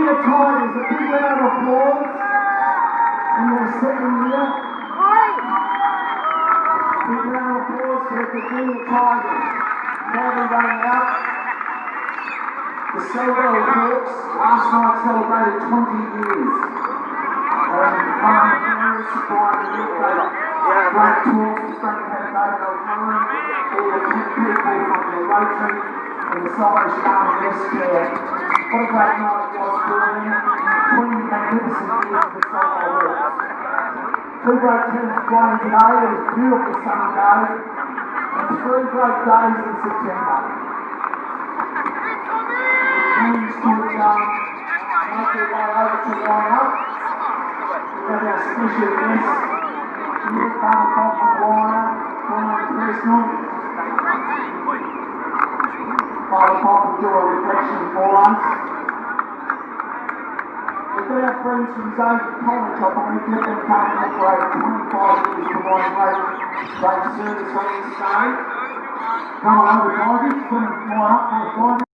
Cardinia Tigers, a big round of applause in their second year. Big round of applause for the Cardinia Tigers. Proudly running out. The Salvo Hawks last night celebrated 20 years. Parents supplied the milk great talks with Frank David O'Halloran, all the people from the Rotary and the Salvation Army Rescue. What a great night it was for them. 20 magnificent years for the Salvo Hawks. Two great teams playing today. It was a beautiful sunny day. And 3 great days in September. The teams could make their way over to line up. We have our special guest. Here's Father Bob McGuire, Brian Personal. Father Bob will do a reflection for us. We've got our friends from Zone College, I believe, they've been coming in for over 25 years providing great service on this day. Come on over, Tigers, put them line up for the Tigers.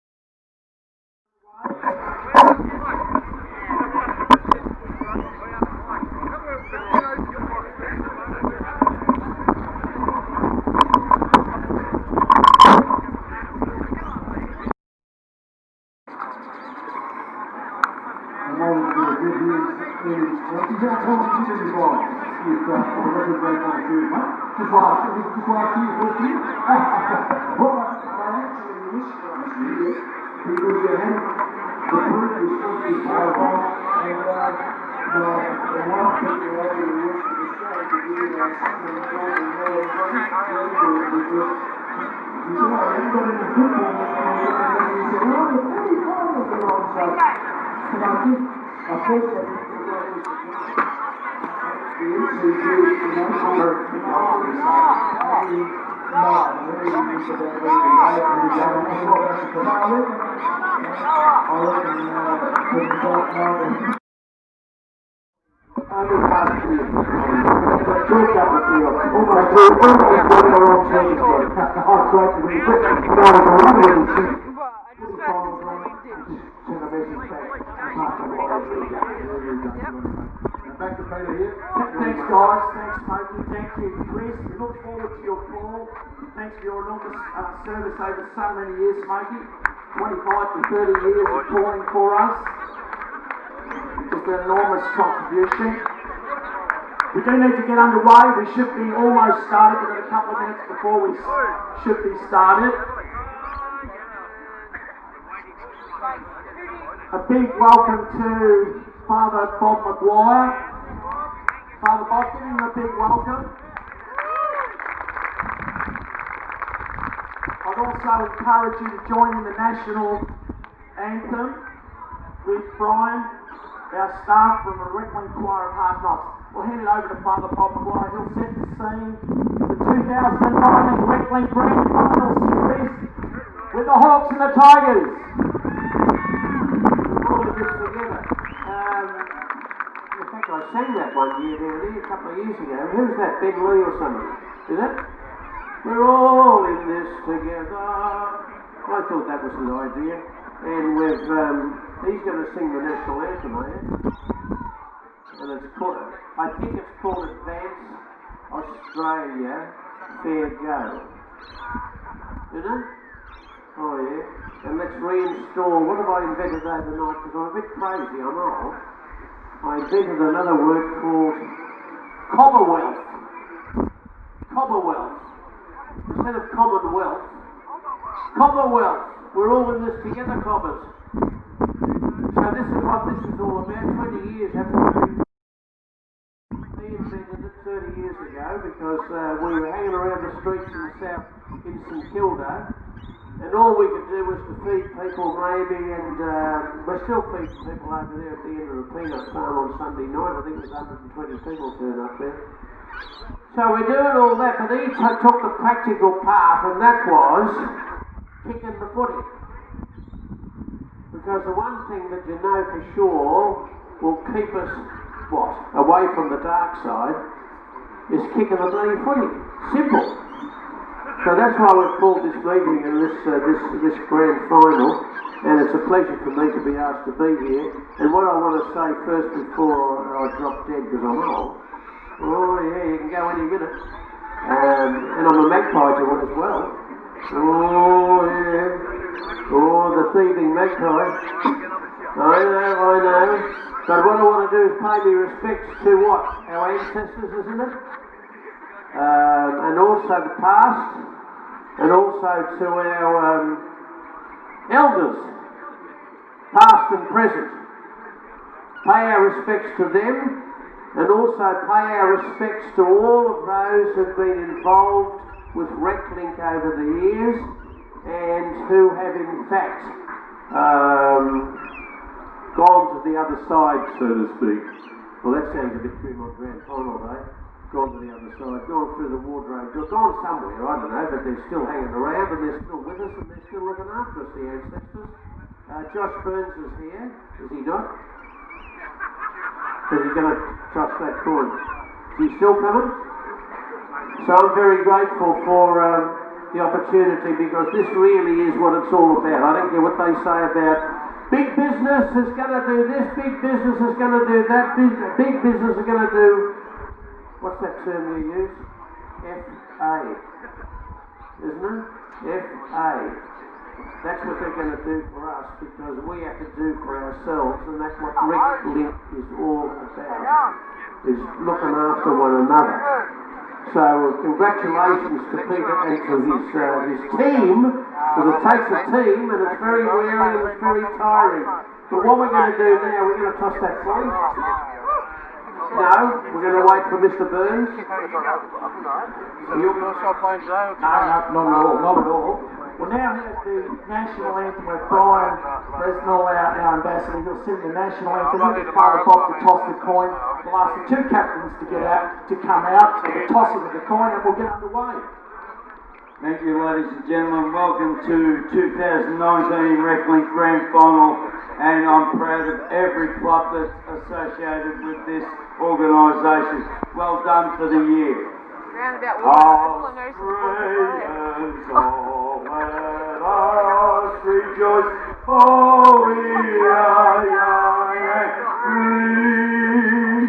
Thanks guys, thanks Pokey, thank you Chris, we look forward to your call. Thanks for your enormous service over so many years, Smokey. 25 to 30 years of calling for us. Just an enormous contribution. We do need to get underway. We should be almost started. We've got a couple of minutes before we should be started. A big welcome to Father Bob McGuire. Father Bob, give him a big welcome. I'd also encourage you to join in the national anthem with Brian, our staff from the Reclink Choir of Hard Knocks. We'll hand it over to Father Bob McGuire. He'll set the scene for the 2019 Reclink Grand Final Series with the Hawks and the Tigers. All of this together. In fact, I sang that one year down there a couple of years ago. Who's that? Ben Lee or something? Is it? We're all in this together. I thought that was the idea. And we've, he's going to sing the national anthem, eh? And it's called, I think it's called Advance Australia Fair Go. Isn't it? Oh yeah. And let's reinstall, what have I invented overnight? Because I'm a bit crazy, I'm old. I invented another word called Commonwealth. Commonwealth. Instead of Commonwealth. Commonwealth. We're all in this together, Commons. So this is what this is all about. 20 years haven't we? We invented it 30 years ago because we were hanging around the streets in St Kilda, and all we could do was to feed people maybe, and we're still feeding people over there at the end of the peanut farm on Sunday night. I think there's 120 people turn up there. So we're doing all that, but he took the practical path, and that was kicking the footy. Because the one thing that you know for sure will keep us, what, away from the dark side, is kicking the bloody footy. Simple. So that's why we've called this meeting and this grand final and it's a pleasure for me to be asked to be here. And what I want to say first before I drop dead, because I'm old, oh yeah, you can go any minute, and I'm a magpie to it as well. Oh yeah, oh the thieving magpie. I know. But what I want to do is pay me respects to what? Our ancestors, isn't it? And also the past, and also to our elders, past and present. Pay our respects to them, and also pay our respects to all of those who've been involved with Reclink over the years, and who have in fact gone to the other side, so to speak. Well, that sounds a bit too much grand final day. Gone to the other side, gone through the wardrobe, gone somewhere, I don't know, but they're still hanging around and they're still with us and they're still looking after us, the ancestors. Josh Burns is here, is he not? Because he's going to toss that coin. Is he still coming? So I'm very grateful for the opportunity, because this really is what it's all about. I don't care what they say about big business is going to do this, big business is going to do that, big business is going to do... What's that term you use? FA, isn't it? FA. That's what they're going to do for us, because we have to do for ourselves, and that's what Reclink is all about, is looking after one another. So congratulations to Peter and to his team, because it takes a team, and it's very weary and it's very tiring. But what we're going to do now, we're going to toss that flame. No, we're going to wait for Mr. Burns. You're going to start playing today? No, not at all. We'll now have the national anthem with Brian Bresnell, our ambassador. He'll sing the national anthem. We'll get Father Bob to toss the coin. We'll ask the two captains to come out, so the tossing of the coin, and we'll get underway. Thank you, ladies and gentlemen. Welcome to 2019 Reclink Grand Final, and I'm proud of every club that's associated with this organisation. Well done for the year. Roundabout Australians, all let us rejoice, for we are young and free,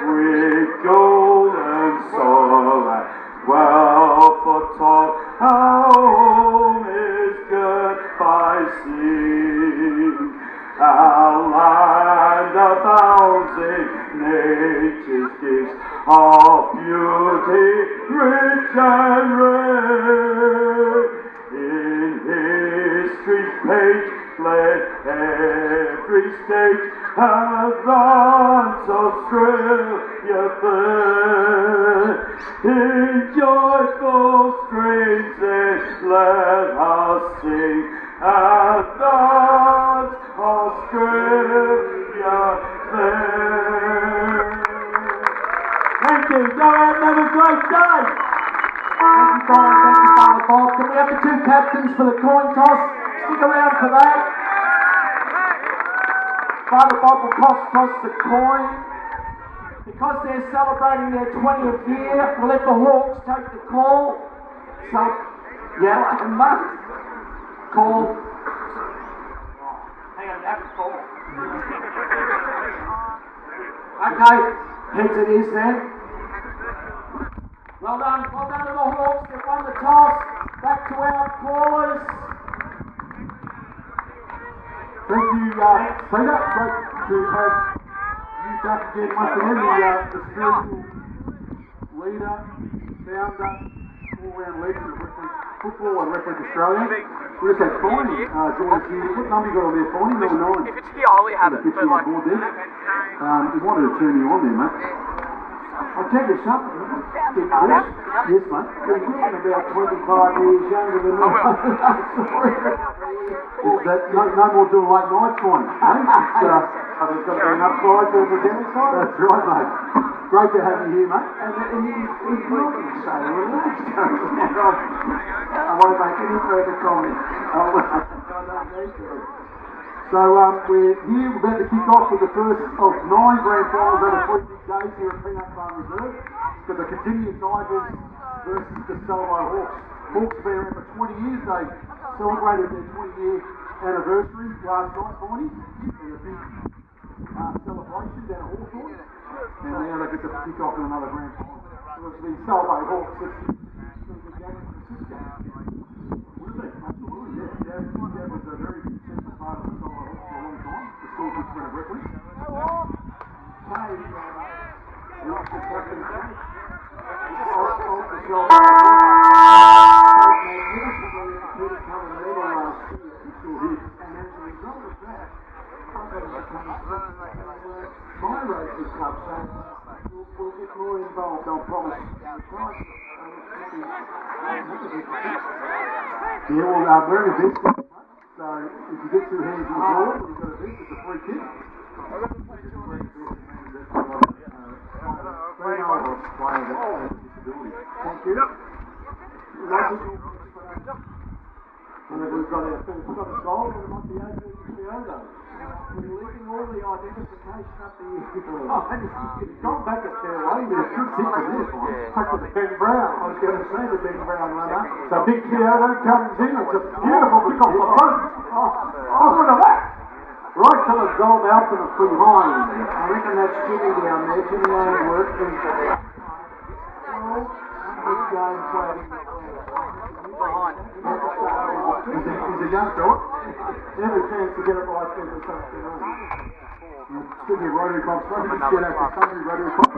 with gold and soil and wealth for toil. Our home is good by sea. Our land abounds in nature's gifts, our beauty rich and rare. In history's page, let every stage advance Australia fair. In joyful strains then let us sing and dance Australia fair. Thank you. Go out and have a great day. Thank you, Brian. Thank you, Father Bob. Can we have the two captains for the coin toss? Stick around for that. Father Bob will toss the coin. Because they're celebrating their 20th year, we'll let the Hawks take the call. So, yeah, and Mark. Call. Hang on, have the call. Okay, heads it is then. Well done to the Hawks. They've won the toss. Back to our callers. Thank you, Peter. Great to have you back again once again, the spiritual leader, founder, all-round legend of Reclink Football and Reclink Australia. We just had Finey join us here. What number you got on there, Finey? Number 9. If it's here, I only have it. Get you on board there. We wanted to turn you on there, mate. I'll tell you something. Yes, mate. You're looking about 25 years younger than me. It's that, no more doing late nights, Finey. Have you got to be an upside to the downside? That's right, mate. Great to have you here, mate. And he's looking so relaxed. I won't make any further comment. I don't need to. So we're here, we're about to kick off with the first of 9 grand finals over 3 big days here at Peanut Farm Reserve. For the Cardinia Tigers versus the Salvo Hawks. Hawks have been around for 20 years. They celebrated their 20-year anniversary last night, Barney, in a big celebration down at Hawthorne, and now they get to kick off in another grand final. It was the Salvo Hawks that the Jack Francisco. Would have been, absolutely, yeah. Dad was a very successful part of the Salvo Hawks for a long time. The still good friend of Reclink. My rugby club, so we'll get more involved, I promise. Yeah, well, we're in a vest, so if you get two hands in the ball, you've got a vest, it's a free kick. Thank you. And then we've got our first shot of goal, and it might be over in Kyoto. We're leaving all the identification up the He's gone back at fair way, but it's good kick for this one. Back to the Ben Brown. I was going to say the Ben Brown runner. So big Kyoto comes in, it's a beautiful kick off the boat. Oh, look at that! Right to the goal out to the behind. I reckon that's Jimmy down there. Jimmy Ainsworth. Big game playing. He's a young dog. Every chance to get it right there this afternoon. Speaking of Rotary Club, so just get out to Country Rotary Club.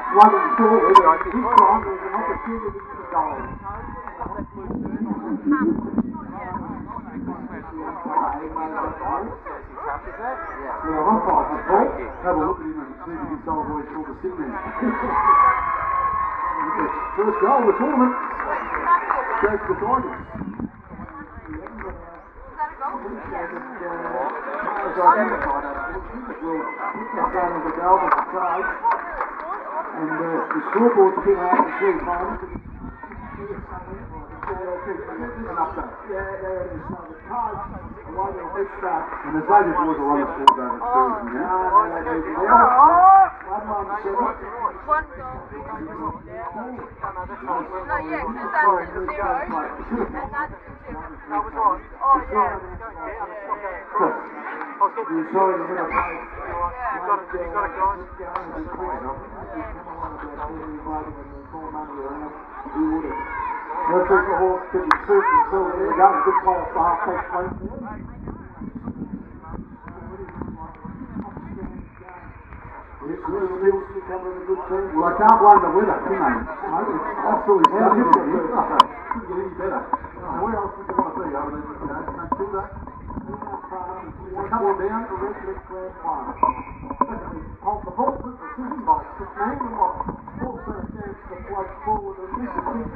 Running forward, this time there's an opportunity to go. Well, I'm fine with Paul. Have a look at him and see if he can solve what he's called a sickness. First goal of the tournament goes to the Tigers. And the scoreboard's been out to see, Simon. An update. Yeah, there it is. So the Tigers are waiting on this start. And the Salvo boys are on the score down at Thursday, yeah? One goal. No, yeah, because that's 0. And that's 2. That was on. Oh, yeah. You saw it in the play. Yeah. Got it, guys. Let's take the Hawks to the suit themselves. They've got a good play off the half-back play. Well, I can't blame the weather, can I? It's absolutely sunny here. Couldn't get any better. Where else would you want to be other than, St Kilda? Come on down to Reclink Grand Final. Hold the ball, put the season by 6 names and what? Also a chance to play forward and this is big.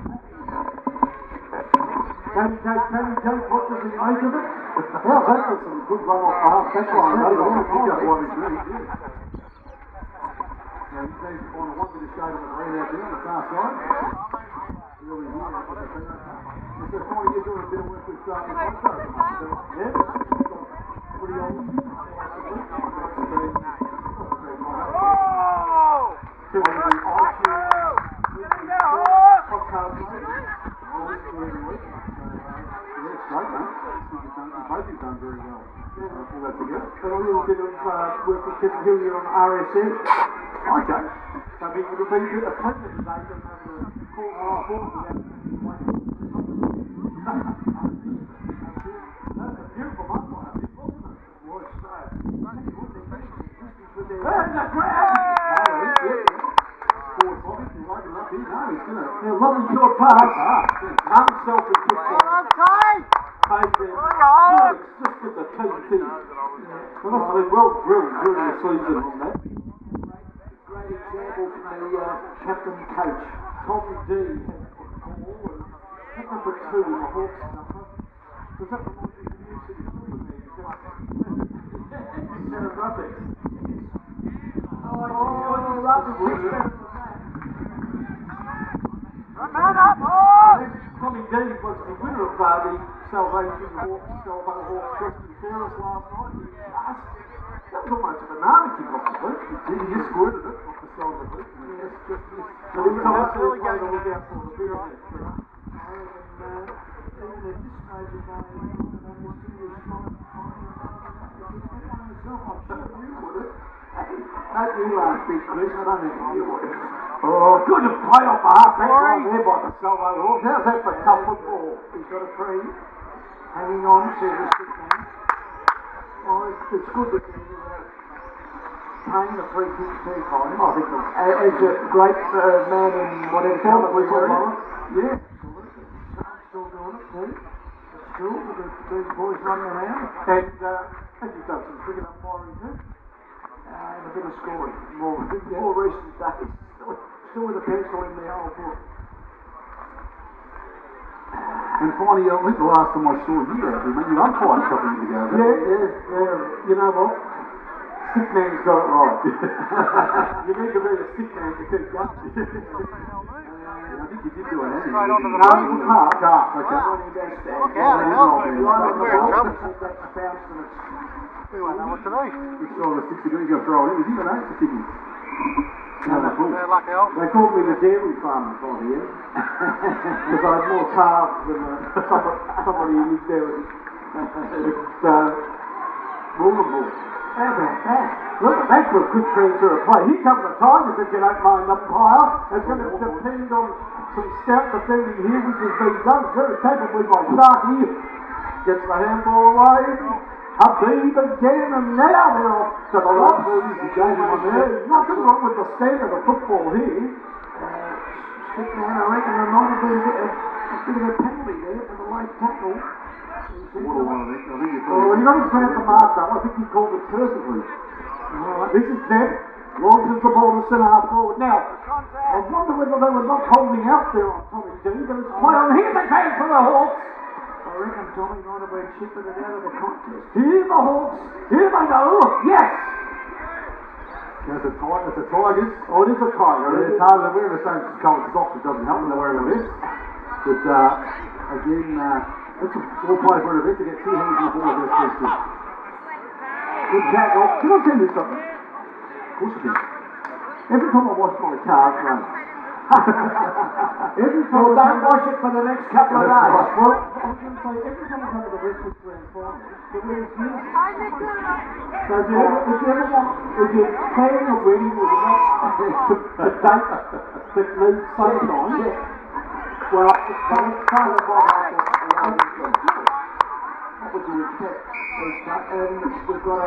Can he take, what does he make of it? How's that for some good run off the half-back line? They don't want to pick up what he's doing. Now, he seems to find a one bit of shade on the green out there on the far side. Really here, so finally you're doing a bit of work with yeah? Pretty on. Both have done very well. Pull that together. So a little bit of work with Kevin Hill here on RSM. Okay. So it would have been a pleasure today to have the call for sport without that's a beautiful month like this, wasn't it? Was so. There's a grab! A lovely short pass. Unselfish football. Paid them. Just with the key thing. They must have been well drilled during the season on that. Great example from the captain coach. Tom D had put the ball and hit number 2 in the Hawks number. Does that remind you of the New City Football League? Instead of rugby. Oh, rugby. Man up, boy! Tommy D was the winner of the Salvation Hawks, Salvo Hawks, Preston Ferris last night. That was almost a banana kick off the boot. He just squirted it off the side of the boot. Yes, just this. So this time I really played to look out for the bit of it. Even at this stage of my mysterious life, I'm sure you would have. Don't you laugh, Big Chris, I don't think you would have. Oh, good to play off the half back line there by the Salvo Hawks. How's that for tough football? He's got a free. Hanging on, says the stick man. Oh, it's good that they're paying the free kick too, Colin. I think As a great man in whatever colour we were. yeah. Still doing it too. It's cool, these boys running around. And you've done some cricket umpiring too. And a bit of scoring. More recent days. Still with a pencil in the old book. And finally, I think the last time I saw you out here, man, you umpired a couple of years ago. Yeah. You know what? Sick man's got it right. You need to be a sick man to keep going. I think you did do it, Straight onto the No, boat. it was hard. Okay. Look out, it helps me. We're in trouble. We won't know what to do. It's all the 6 degrees, you're going to throw it in. Is he an eight to kick him? They're lucky help. They called me the dairy farmer by the end. Because I had more calves than somebody who lived there at Wollongong. How about that? Look, that's a good transfer of play. Here come the Tigers if you don't mind umpire. It's going to depend on some stout defending here, which has been done very capably by Sharky. Gets the handball away. Habib again, and now they're off to the left. There's nothing wrong with the standard of football here. Stick man, I reckon there might have been a bit of a penalty there for the late tackle. What a one, I think. I think you've Well, you got to grab the mark up. I think he called it perfectly. This is Ned. Launches the ball to centre half forward. Now, I wonder whether they were not holding out there on Tommy G, but it's play on. Here's a chance for the Hawks. I reckon Tommy might have been chipping it out of the contest. Here the Hawks. Here they go. Yes. It's a Tigers. Oh, it is a Tiger. It's hard. They're wearing the same coloured socks. It doesn't help when they're wearing a vest. But again, it's all players wearing a vest to get two hands on the ball against these two. Good tackle. Can I tell you something? Of course it is. Every time I watch my car, it rains. Every time Well, don't wash it for the next couple of days. Well, I was going to say, every time I come to the Westwood Grand Final, the weather's beautiful. So if you're planning a wedding or you're not, a date that needs sunshine, well, it's kind of like what would you expect? And we've got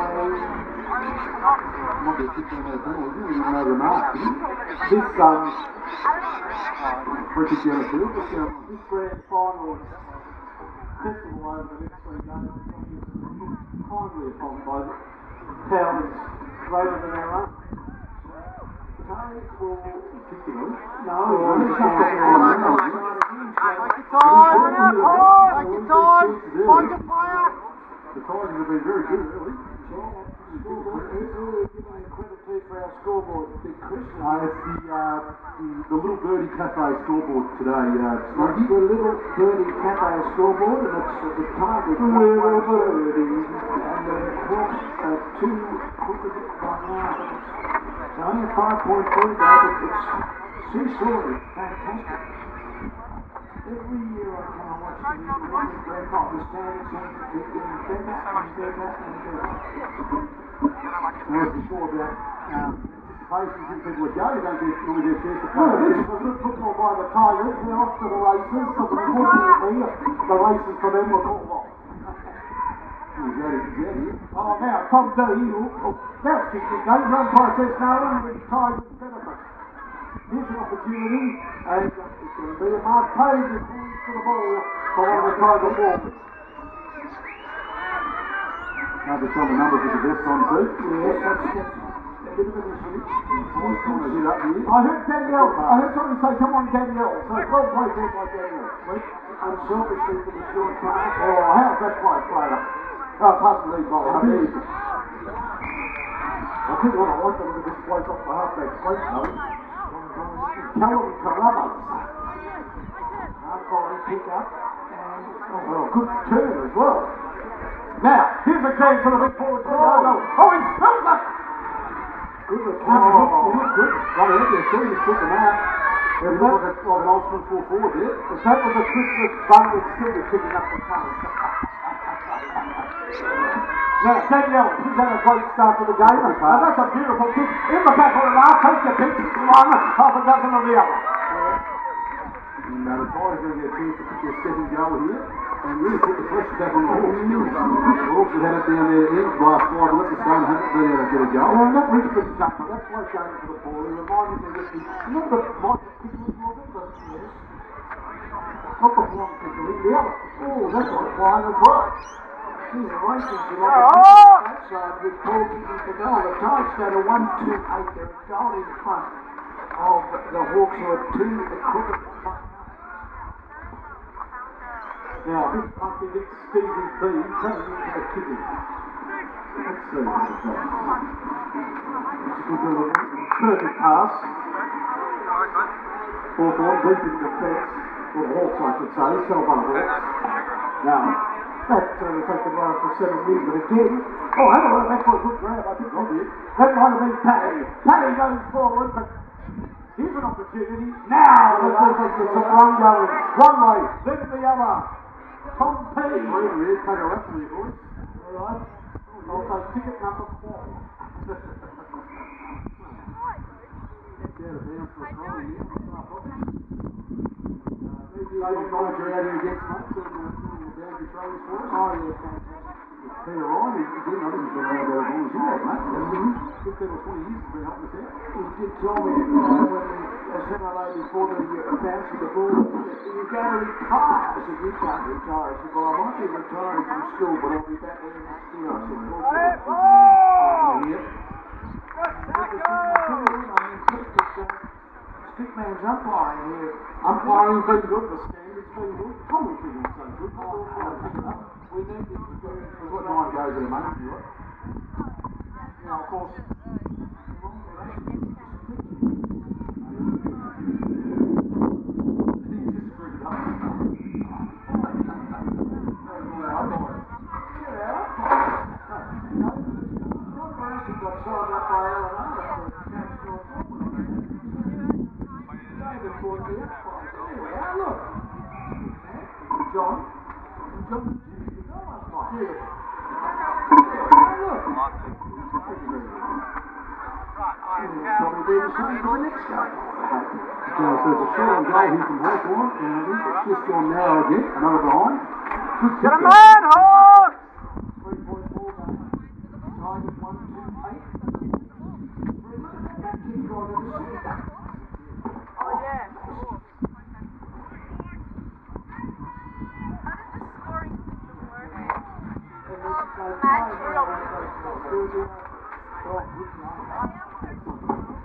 Might be a 15-minute penalty. You didn't even know the mark, did you? this Free kick down the field. this grand final festival over the next 3 days is kindly upon by the powers greater than our own. Tony will particularly. No, Take your time, take your time, find your player. The Tigers have been very good early. Who are you giving credit to for our scoreboard, Big Chris? It's the Little Birdie Cafe scoreboard today, Smokey. The Little Birdie Cafe scoreboard, and it's the Tigers. Little Birdie. And the Hawks are 2 crooked bananas. It's only a 5-point lead, though, but it's seesawing. Fantastic. Every year I come and watch the Grand Final standings and they're getting better and better and better. Now, it's before about anticipations in people would go. You don't normally get a chance to play. Well, this is a good football by the Tigers. They're off to the races, but unfortunately, the races for them were called off. He's out here. Oh, now, Tom D. That's kicked it. Don't run process now, and the Tigers benefit. Here's an opportunity, and it's going to be a mark page that hands to the ball for one of the Tiger forwards. Hard to tell the numbers with the vest on, too. Yes, that's a bit of an issue. Boys trying to hit up here. I heard Danielle. I heard somebody say, come on, Danielle. So, well played there by Danielle. Unselfishly for the short pass. Oh, how's that play, player? Oh, pardon me, Bob. I tell you what, I like to look at this place off the halfback straight, though. Callum Carruthers. Half-volley pick up. Well, good turn as well. Now, here's a game for the big forward. Oh, he's filled up. Good recovery. He looked good. Right ahead there, too. He's took him out. He looked like an old swing full forward there. If that was a Christmas bun, it's still be picking up the colours. Now, Danielle, he's had a great start to the game. And that's a beautiful kick. In the back of the half, take your picks. One, half a dozen of the other. And the Tigers going to get a chance to pick their second goal here and really put the pressure back on the Hawks. The Hawks have had it down there in the last 5 minutes or so and haven't been able to get a goal. Well, that Richmond jumper, that's why going for the ball. He reminded me of the, not the right kicker, was it? But yes. Not the wrong kicker, the other. Oh, that's what flying as well. Gee, the Racers are like that side with 4 kicking to goal. The Tigers go to 1-2-8. They're a goal in front of the Hawks, who are 2 equivalent. Now, this punt against Stevie B coming into the kicking. Let's see what it's got. It's a good little perfect pass. Hawthorne deep in defence. Or the Hawks, I should say. Salvo Hawks. Now, that will take the run for 7 years, but again, oh, have a look, that's for a good grab, I think. That might have been Paddy. Paddy goes forward, but here's an opportunity. Now, it's a run going. One way, then the other. Tom P. Really, take a rap for you, boys. Alright. I'll take ticket number 4. Down to bounds for a try here. David Bolger out here against Monk, doing the boundary throws for us. Oh, yeah, fantastic. Peter Ryan, again, I think he's been around there as long as you have, mate. 15 or 20 years he's been helping us out. He did tell me when I said hello before the bounce of the ball, you're going to retire. I said, you can't retire. I said, well, I might be retiring from school, but I'll be back there next year. I said, well, Stickman's umpiring here. Umpiring's been good, the standard's been good. Commentary's been so good. We need the experience. We've got 9 goes in a month, you right? Now, of course, There's a shot on goal here from Hawthorne, and it's just gone narrow again, another behind. Get a man, Hawk! 3.4 game. Tigers 1-2-8. That kid's right in the centre. Oh, yeah. How does the scoring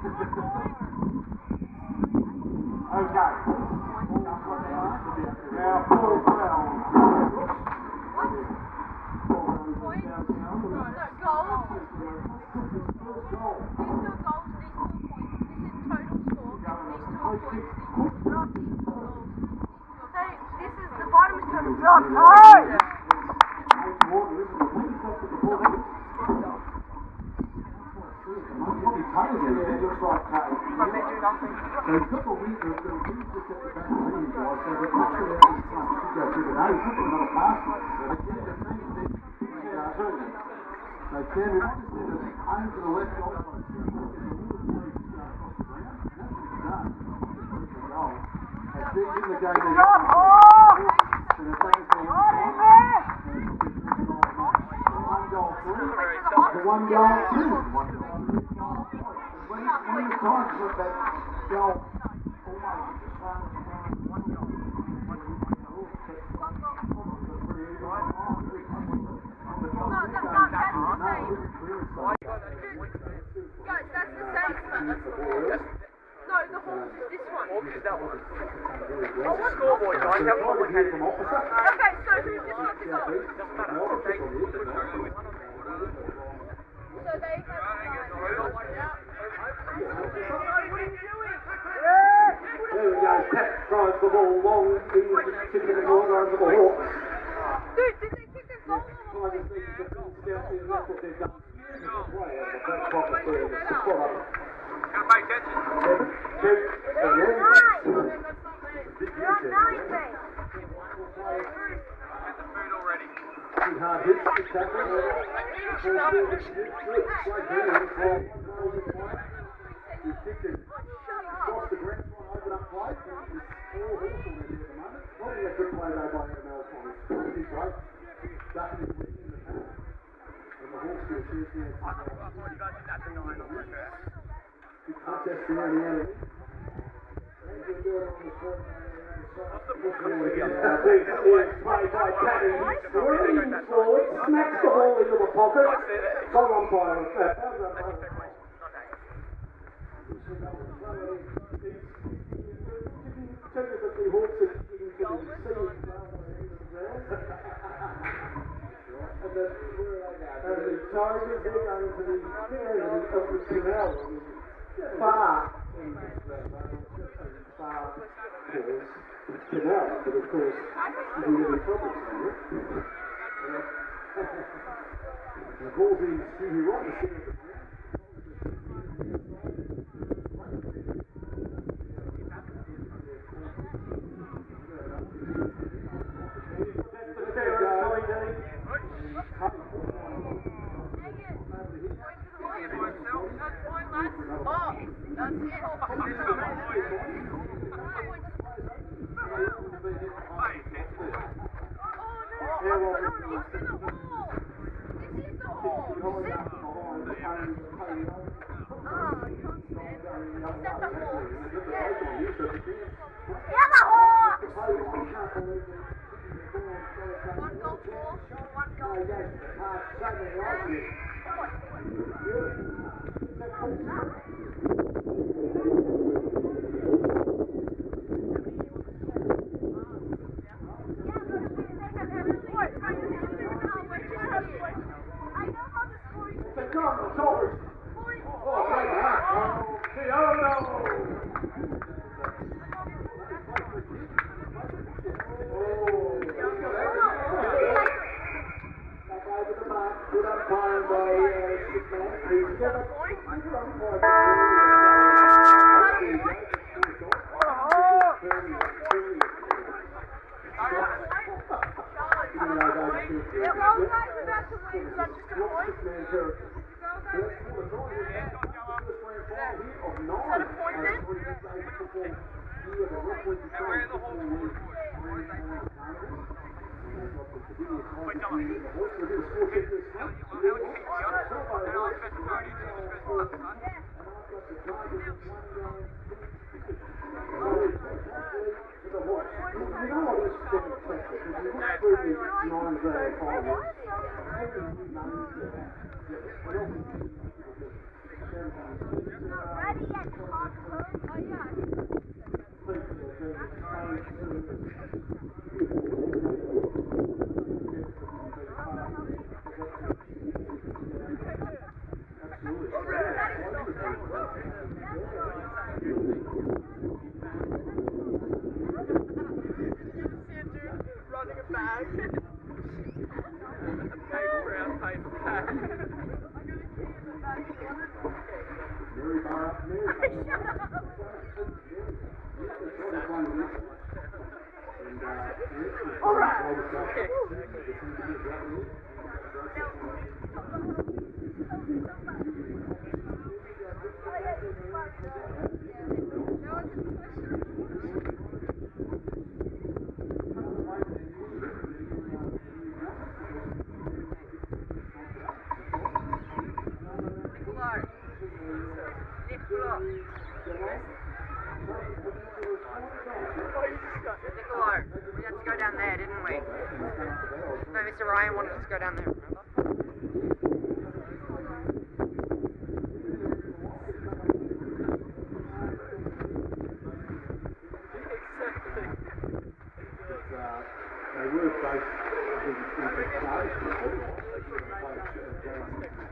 system work? Okay. Now, Paul Brown. Point? No, goals. These two goals, these 2 points. This is total score. These 2 points. So, this is the bottom is total score. Probably Taylor's in there. It looks like So he's got the wing, the wings just at the back of the knee, guys, so they're actually out in front. Should go through the nose. He's looking another pass. So they can the team big. They can. We might just need to aim to the left also. So there's a little breeze across the ground. And that's what he's done. It's a goal. As big in the game as Jump, Hawk! and they're taking for a long time. One goal through. The 1 goal, 2. 1 goal. when the Tigers got that goal almost just one goal. Guys, that's the same. No, the Hawks is this one. Hawks is that one. Oh, what scoreboard, guys? How complicated is it? Okay, so who just got the goal? So they have There we go, Pep tries the ball long, he's tipping the corner over the that's what they've done. That's proper thing. Spot up. Gotta pay attention. 7, 2, and You're then. right. You're on 9, mate. Get the food already. Too hard hits, good tackle. Full field, good. Great brilliant. He's kicked it across the ground, trying to open up play. It's all Hawthorn in here at the moment. Not really a good play though by Adam Elton. He's great. Ducking his wing in the pack. And the Hawks get a chance now. I thought you guys did that to 9 on my first. Good contest there in the end. Big play by Paddy. Leaning forward, smacks the ball into the pocket. Gone on by Technically, Hawks are getting to the sea. And the Tigers, they're going to the area of the canal. Far canal, but of course, you can get in trouble somewhere. The ball's in shooting right in the centre of the ground.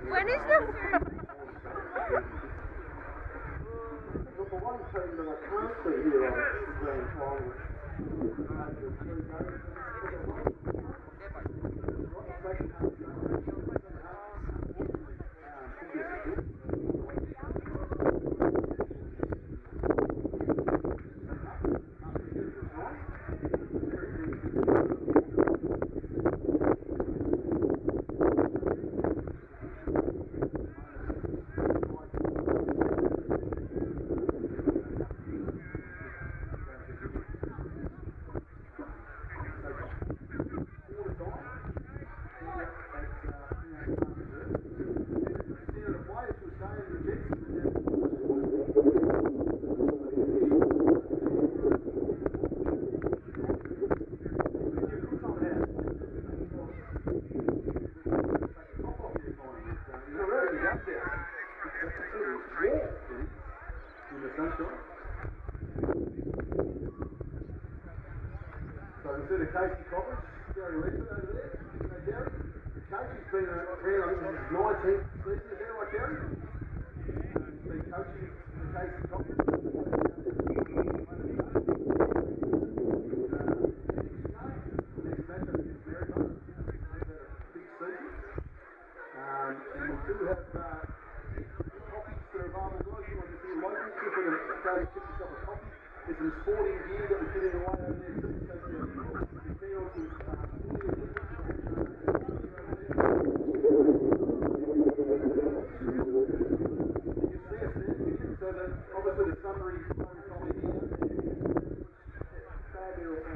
When is the in the sunshine. So instead of Casey Coppers, Gary Redford over there. Hey Gary, Casey's been around, I think this is 19th season, is that right Gary? Been coaching the Casey Coppers. Next match I think is very much. They've had a big season. And we do have coffees that are available, guys. You want to be local, feel free to go and get yourself a coffee. There's some sporting gear that we're giving away over there too. So if you're keen on some sporting equipment, you can see us there. So that obviously the summary coffee here. Fabulous.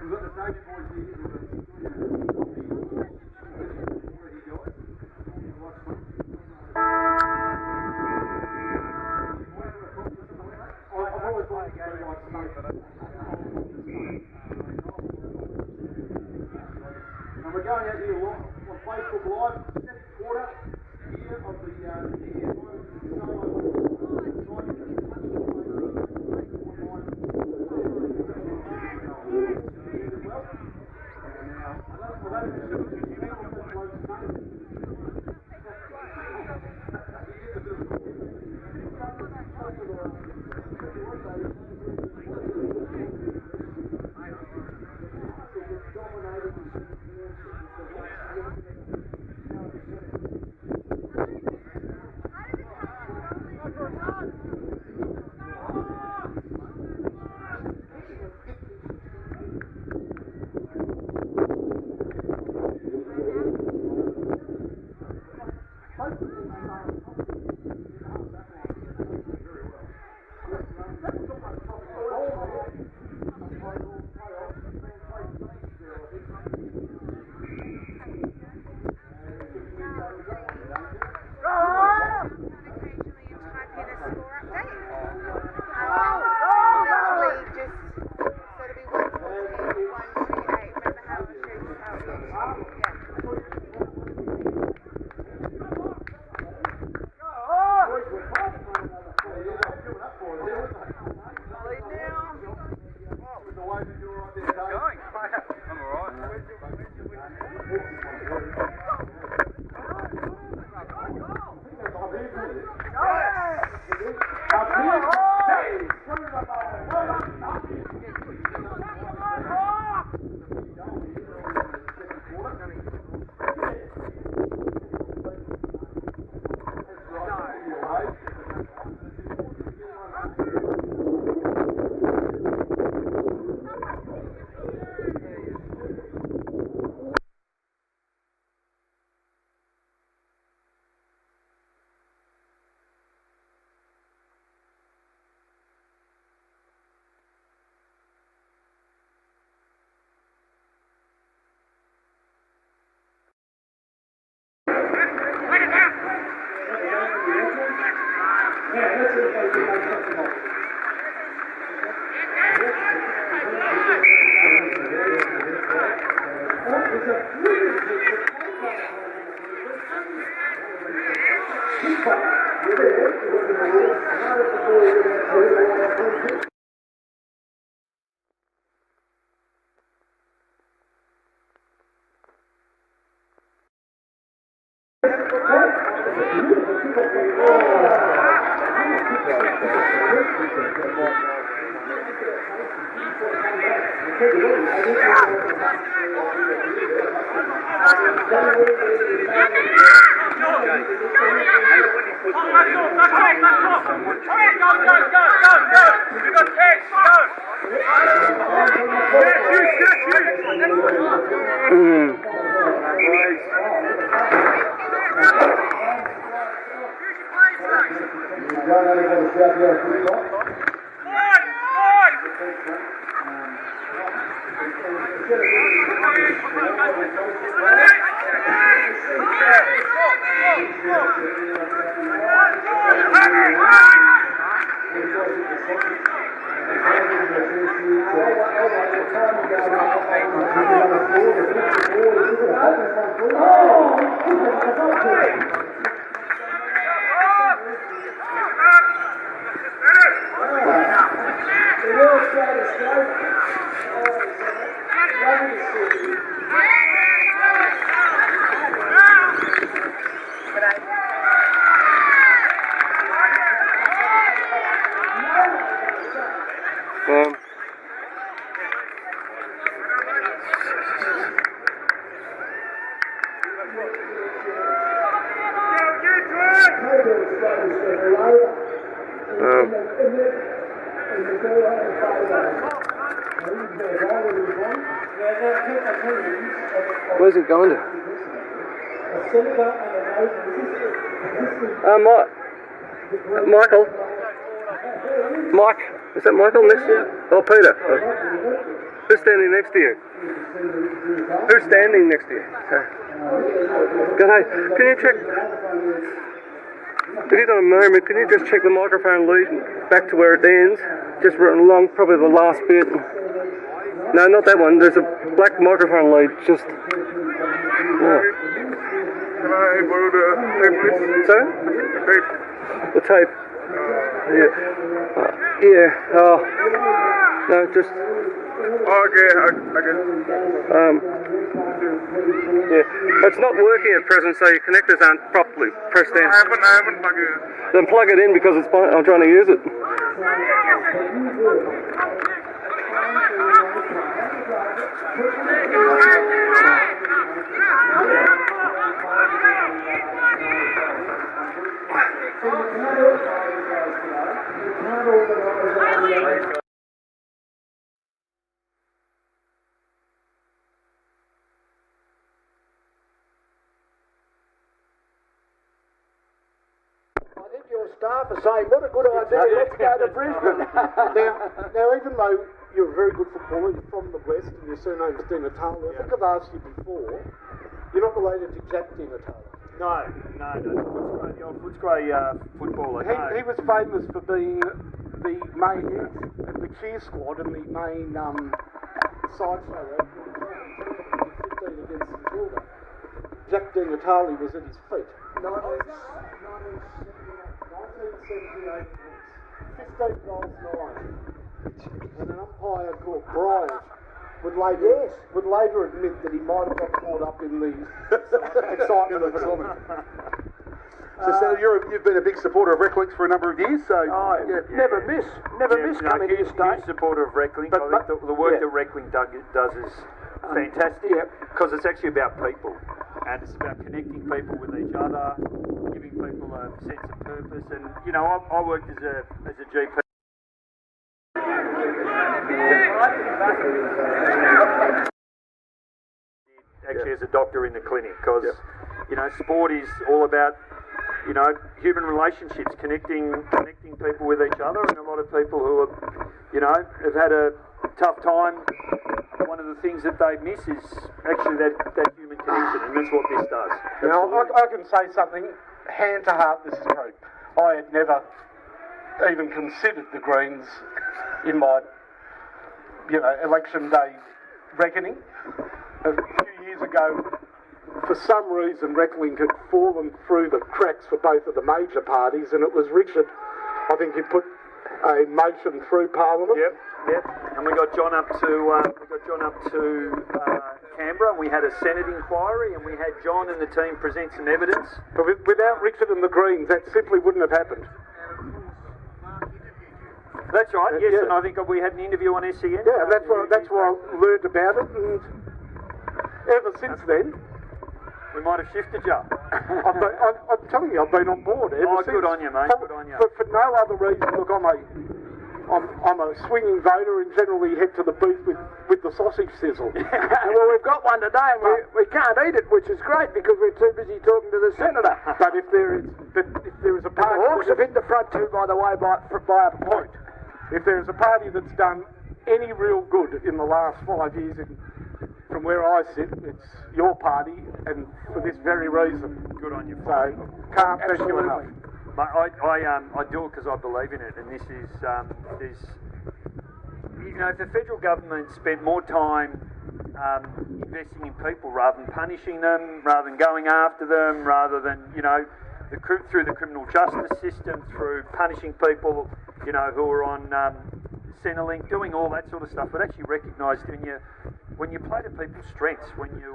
We hope the same is good. And we're going out here on Facebook Live, second quarter here of the year. Where's it going to? Michael? Mike? Is that Michael next to you? Oh, Peter. Who's standing next to you? Who's standing next to you? G'day. Can you check... If you've got a moment, can you just check the microphone lead back to where it ends? Just run along probably the last bit. No, not that one. There's a black microphone lead. Just... Yeah. Can I borrow the tape, please? Sorry? The tape. The tape. Yeah. Yeah. Oh. No, just... Okay, I can... Yeah. It's not working at present, so your connectors aren't properly pressed in. I haven't plugged it. Then plug it in because it's fine. I'm trying to use it. Staff are saying, what a good idea, let's go to Brisbane. Now, even though you're a very good footballer, you're from the West and your surname's Di Natale, I think I've asked you before, you're not related to Jack Di Natale. No, Footscray, the old Footscray footballer. He was famous for being the main of the cheer squad and the main sideshow at 15 against St Kilda. Jack Di Natale was at his feet. 1978 points, 15 goals, 9. And an umpire called Bryant would later admit that he might have got caught up in the excitement of it all. So you've been a big supporter of Reclinks for a number of years, so Never miss coming to the state. Huge supporter of Reclink. I think the work that Reclink does is fantastic because it's actually about people, and it's about connecting people with each other, giving people a sense of purpose. And you know, I worked as a GP. Actually, as a doctor in the clinic, because you know, sport is all about, you know, human relationships, connecting people with each other, and a lot of people who are, you know, have had a tough time. One of the things that they miss is actually that human connection, and that's what this does. Now, I can say something, hand to heart, this is true. I had never even considered the Greens in my, election day reckoning. A few years ago, for some reason, Reclink had fallen through the cracks for both of the major parties, and it was Richard, I think, he put a motion through Parliament. Yep. And we got John up to Canberra, and we had a Senate inquiry, and we had John and the team present some evidence. But without Richard and the Greens, that simply wouldn't have happened. That's right, yes, Yeah. and I think we had an interview on SEN. Yeah, and that's where I learned about it, and ever since then, We might have shifted you. I'm telling you, I've been on board ever since. Good on you, mate, good on you. For no other reason. Look, I'm a swinging voter and generally head to the booth with the sausage sizzle. Well, we've got one today and we can't eat it, which is great because we're too busy talking to the senator. But if there is a The party, Hawks have hit the front two, by the way, by a point. if there is a party that's done any real good in the last 5 years, from where I sit, it's your party, and for this very reason. Good on you. So can't thank you enough. Mate, I do it because I believe in it, and this is you know, if the federal government spent more time investing in people rather than punishing them, rather than going after them, rather than, you know, through the criminal justice system, through punishing people, you know, who are on Centrelink, doing all that sort of stuff, but actually recognised when you play to people's strengths, when you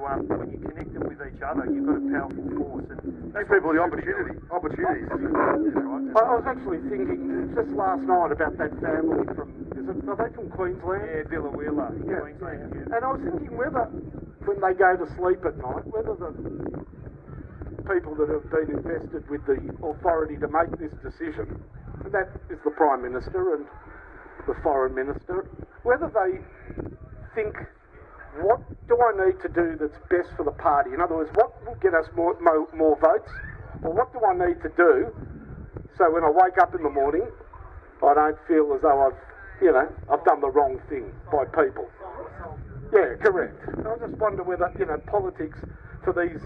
connect them with each other, you've got a powerful force. And Give people the opportunities. I was actually thinking just last night about that family are they from Queensland? Yeah, Billawheeler, Yeah. Queensland. Yeah. And I was thinking whether, when they go to sleep at night, whether the people that have been invested with the authority to make this decision, and that is the Prime Minister and the Foreign Minister, whether they think, what do I need to do that's best for the party? In other words, what will get us more votes? Or what do I need to do so when I wake up in the morning, I don't feel as though I've done the wrong thing by people? Yeah, correct. I just wonder whether, politics for these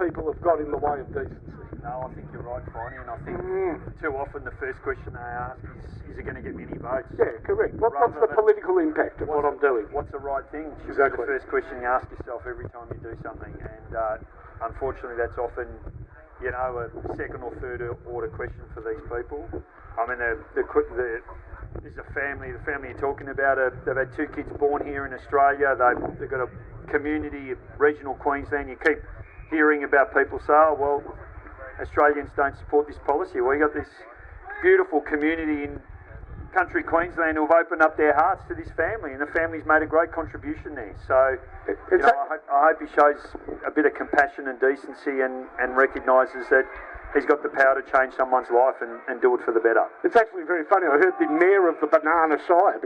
people have got in the way of decency. No, I think you're right, Finey, and I think too often the first question they ask is it going to get many votes? Yeah, correct. What's the political impact of what I'm doing? What's the right thing? Should Exactly. be the first question you ask yourself every time you do something, and unfortunately that's often, you know, a second or third order question for these people. I mean, this is a family. The family you're talking about, they've had 2 kids born here in Australia. They've got a community, regional Queensland. You keep hearing about people say, oh, well, Australians don't support this policy. Well, you got this beautiful community in country Queensland who have opened up their hearts to this family, and the family's made a great contribution there. So, I hope he shows a bit of compassion and decency and recognises that he's got the power to change someone's life and do it for the better. It's actually very funny. I heard the mayor of the Banana Shire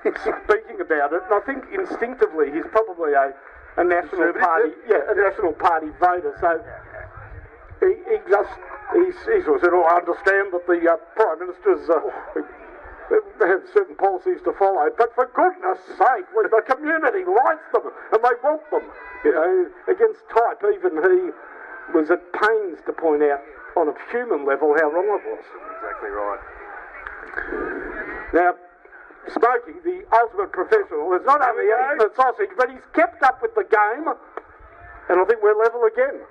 speaking about it, and I think instinctively he's probably a National Party, a National Party voter. So he sort of said, I understand that the Prime Minister's have certain policies to follow, but for goodness sake, when the community likes them and they want them, against type, even he was at pains to point out on a human level how wrong it was. Exactly right. Now, Smokey, the ultimate professional, has not only eaten the sausage, but he's kept up with the game, and I think we're level again.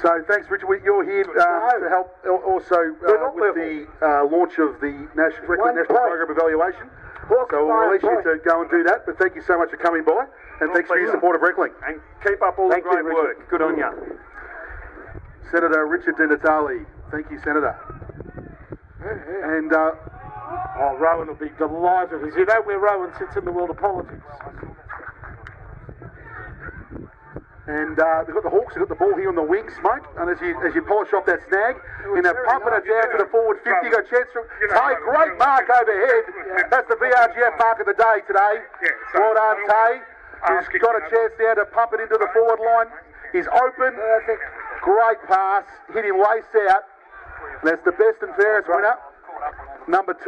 So thanks, Richard. You're here to help also with the launch of the National Program Evaluation. So we'll release you to go and do that. But thank you so much for coming by, and thanks for your support of Reclink. And keep up all the great work. Good on you. Senator Richard Di Natale. Thank you, Senator. And Rowan will be delighted, as you know where Rowan sits in the world of politics. And they've got the Hawks, they've got the ball here on the wing, Smoke, and as you polish off that snag, and they're pumping it down to the forward 50, got a chance from Tay, great mark overhead. That's the VRGF mark of the day today. Well done, Tay. He's got a chance now to pump it into the forward line. He's open, great pass, hit him lace out. That's the best and fairest winner. Number 2,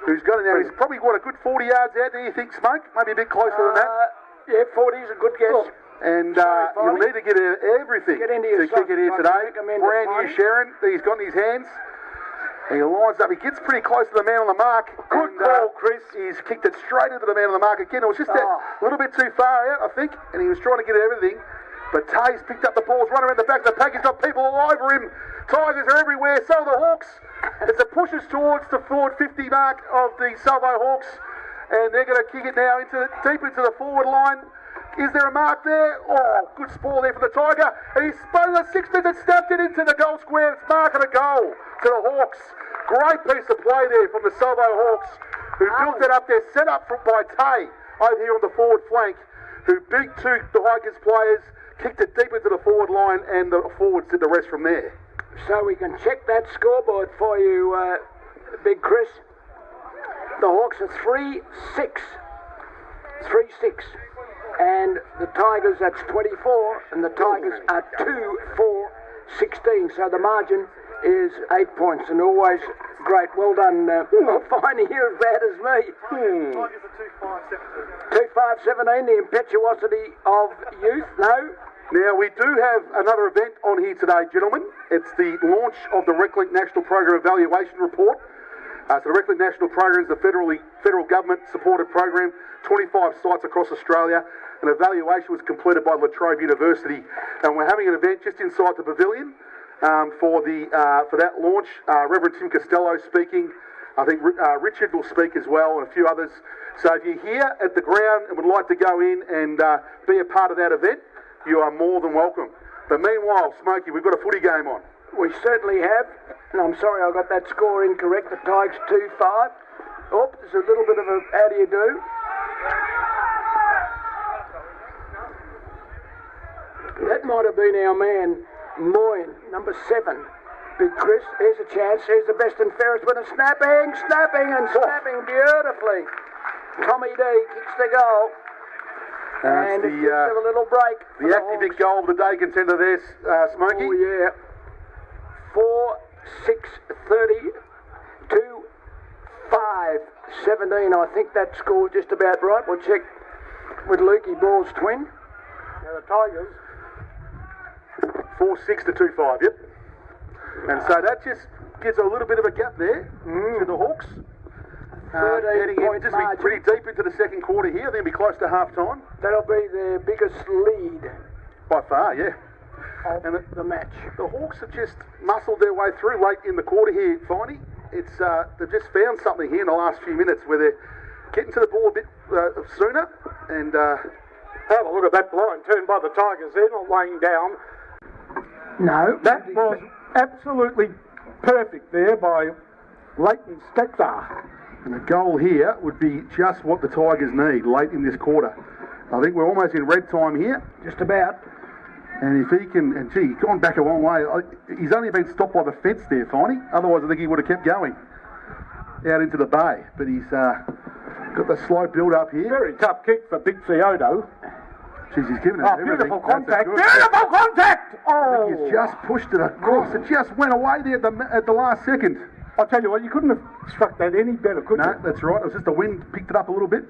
who's got it now. He's probably got a good 40 yards out there, you think, Smoke? Maybe a bit closer than that. Yeah, 40 is a good guess. And you'll need to get everything to kick it here today. Brand new Sharon that he's got in his hands. And he lines up. He gets pretty close to the man on the mark. Good call, Chris. He's kicked it straight into the man on the mark again. It was just a little bit too far out, I think. And he was trying to get everything. But Tay's picked up the ball, run around the back of the pack. He's got people all over him. Tigers are everywhere. So are the Hawks. As it pushes towards the forward 50 mark of the Salvo Hawks. And they're going to kick it now deep into the forward line. Is there a mark there? Oh, good spoil there for the Tiger. And he's spun the 6 minutes, snapped it into the goal square. It's marking a goal to the Hawks. Great piece of play there from the Salvo Hawks, who built it up there, set up by Tay over here on the forward flank, who beat two Tigers players, kicked it deep into the forward line, and the forwards did the rest from there. So we can check that scoreboard for you, Big Chris. The Hawks are 3-6. 3-6. And the Tigers, that's 24, and the Tigers are 2-4-16. So the margin is 8 points, and always great. Well done. Finding you as bad as me. Tigers are 2-5-17, the impetuosity of youth. No? Now, we do have another event on here today, gentlemen. It's the launch of the Reclink National Program Evaluation Report. So the Reclink National Program is the federal government-supported program, 25 sites across Australia. An evaluation was completed by La Trobe University, and we're having an event just inside the pavilion for that launch. Reverend Tim Costello speaking. I think Richard will speak as well, and a few others. So if you're here at the ground and would like to go in and be a part of that event, you are more than welcome. But meanwhile, Smokey, we've got a footy game on. We certainly have. And I'm sorry I got that score incorrect. The Tigers 2-5. Oh, there's a little bit of a how do you do? That might have been our man, Moyne, number 7. Big Chris, here's a chance. Here's the best and fairest winner. Snapping beautifully. Tommy D kicks the goal. And it gives them a little break. The active goal of the day contender there, Smokey. Oh, yeah. 4-6-30 to 5-17. I think that score's just about right. We'll check with Lukey Ball's twin. Now the Tigers. 4-6 to 2-5, yep. And so that just gives a little bit of a gap there to the Hawks. 13 point just margin. be pretty deep into the second quarter here, then be close to half time. That'll be their biggest lead By far, yeah. of And the match. The Hawks have just muscled their way through late in the quarter here, Finey. It's they've just found something here in the last few minutes where they're getting to the ball a bit sooner. And have a look at that blind turn by the Tigers. They're not laying down. No. That was absolutely perfect there by Leighton Stetzer. And the goal here would be just what the Tigers need late in this quarter. I think we're almost in red time here. Just about. And if he can, and gee, he's gone back a long way. He's only been stopped by the fence there, Finey. Otherwise, I think he would have kept going out into the bay. But he's got the slow build up here. Very tough kick for Big Cioto. Jeez, he's given it everything. Beautiful contact. Beautiful contact! I think he's just pushed it across. It just went away there at the last second. I'll tell you what, you couldn't have struck that any better, could you? No, that's right. It was just the wind picked it up a little bit.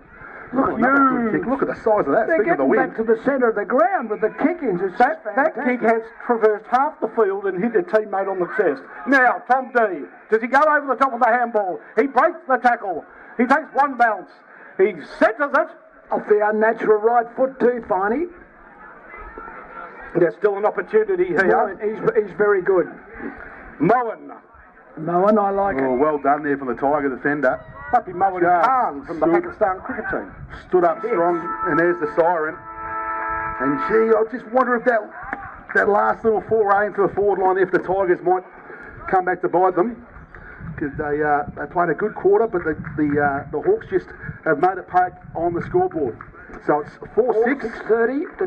Look, Look at the size of that. they're Speaking of the getting wind. back to the centre of the ground with the kick-ins. It's That kick has traversed half the field and hit a teammate on the chest. Now, Tom D. Does he go over the top of the handball? He breaks the tackle. He takes one bounce. He centres it. Off the unnatural right foot too, Finey. There's still an opportunity here. Moen, he's very good. Moen. Moen, I like Oh, it. well done there from the Tiger defender. Might be Moen Just Khan from the stood- Pakistan cricket team. Stood up strong, and there's the siren. And gee, I just wonder if that last little foray into the forward line, if the Tigers might come back to bite them, because they played a good quarter, but the Hawks just have made it pay on the scoreboard. So it's 4-6. 6-30 to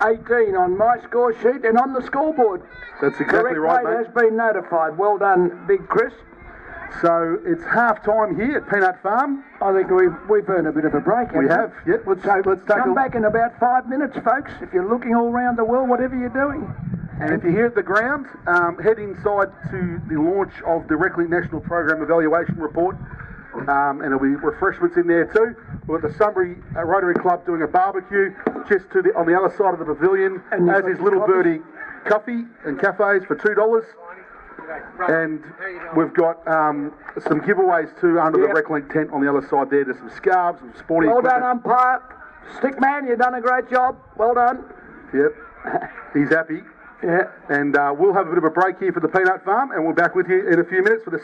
2-6-18 on my score sheet and on the scoreboard. That's exactly Correct right, weight mate. has been notified. Well done, Big Chris. So it's half time here at Peanut Farm. I think we've earned a bit of a break. We have. Yep. Let's take Come a back in about 5 minutes, folks. If you're looking all around the world, whatever you're doing. And if you're here at the ground, head inside to the launch of the Reclink National Program Evaluation Report. And there'll be refreshments in there too. We've got the Sunbury Rotary Club doing a barbecue just on the other side of the pavilion, And as is Little Birdie Coffee and Cafes for $2. And we've got some giveaways too under the Reclink tent on the other side there. There's some scarves, some sporting Well done, equipment. umpire. Stickman, you've done a great job. Well done. Yep. He's happy. Yeah. And we'll have a bit of a break here for the Peanut Farm, and we're back with you in a few minutes for the